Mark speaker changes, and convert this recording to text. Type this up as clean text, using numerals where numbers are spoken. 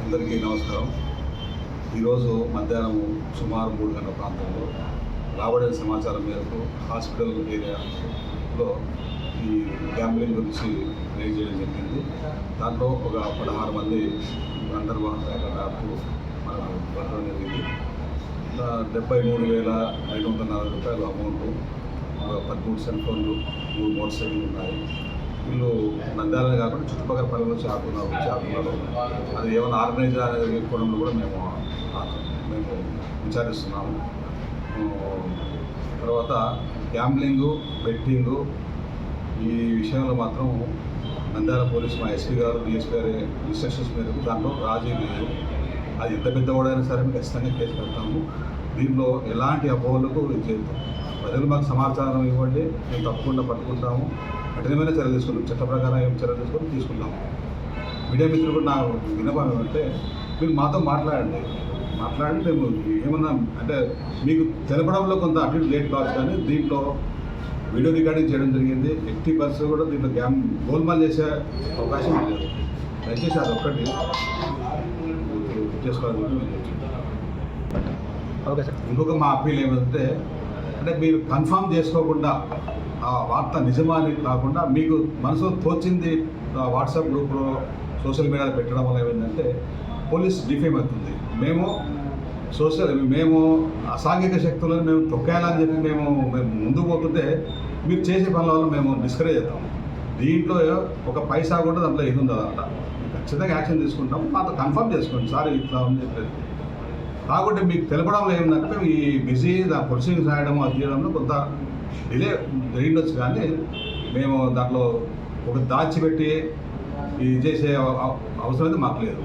Speaker 1: అందరికీ నమస్కారం. ఈరోజు మధ్యాహ్నం సుమారు 3 గంటల ప్రాంతంలో రాబడిన సమాచారం మేరకు హాస్పిటల్ ఏరియాలో ఈ గ్యాంబ్లింగ్ గురించి రేజ్ చేయడం జరిగింది. దాంట్లో ఒక 16 మంది అంతర్వాహక యాప్లు మనకు పట్టడం జరిగింది. 73,540 రూపాయలు అమౌంట్, 13 సెల్ ఫోన్లు, 3 మోటార్ సైకిల్ ఉన్నాయి. వీళ్ళు నంద్యాలనే కాకుండా చుట్టుపక్కల పల్లెలు వచ్చి ఆపుతున్నారు. అది ఏమైనా ఆర్గనైజర్ అనేది కోణంలో కూడా మేము విచారిస్తున్నాము. తర్వాత గ్యాంబ్లింగు, బెట్టింగు ఈ విషయంలో మాత్రం నంద్యాల పోలీసు మా ఎస్పీ గారు, డిఎస్పీ గారి ఇన్స్ట్రక్షన్స్ మేరకు దాంట్లో రాజీ లేదు. అది ఎంత పెద్దవాడైనా సరే మేము ఖచ్చితంగా కేసు పెడతాము. దీంట్లో ఎలాంటి అపోహలకు చేద్దాం. ప్రజలు మాకు సమాచారం ఇవ్వండి, మేము తప్పకుండా పట్టుకుంటాము. కఠినమైన చర్యలు తీసుకుంటాం. చట్ట ప్రకారం ఏం చర్యలు తీసుకుంటాము. మీడియా మిత్రులు కూడా నా విన్నపం ఏమంటే మీరు మాతో మాట్లాడి మేము ఏమన్నా అంటే మీకు తెలపడంలో కొంత అటు లేట్ కావచ్చు, కానీ దీంట్లో వీడియో రికార్డింగ్ చేయడం జరిగింది. 80% కూడా దీంట్లో గోల్మాల్ చేసే అవకాశం లేదు. దయచేసి అది ఒక్కటి చేసుకోవాలని ఓకే సార్. ఇంకొక మా అప్పీల్ ఏమంటే మీరు కన్ఫర్మ్ చేసుకోకుండా ఆ వార్త నిజమా అని కాకుండా మీకు మనసులో తోచింది వాట్సాప్ గ్రూప్లో సోషల్ మీడియాలో పెట్టడం వల్ల ఏమైందంటే పోలీస్ డిఫేమ్ అవుతుంది. మేము అసాంఘిక శక్తులను మేము తొక్కేయాలని చెప్పి మేము ముందుకు పోతుంటే మీరు చేసే పనుల వల్ల మేము డిస్కరేజ్ అవుతాం. దీంట్లో ఒక పైసా కూడా దాంట్లో ఇది ఉంది అదంట. ఖచ్చితంగా యాక్షన్ తీసుకుంటాం. మాతో కన్ఫర్మ్ చేసుకోండి సార్ ఇట్లా అని చెప్పేది. కాబట్టి మీకు తెలపడంలో ఏమిటంటే మేము ఈ బిజీ ప్రొసీడింగ్స్ రాయడం అది చేయడంలో కొంత డిలే జరిగిండొచ్చు, కానీ మేము దాంట్లో ఒక దాచిపెట్టి ఇది చేసే అవసరం అయితే మాకు లేదు.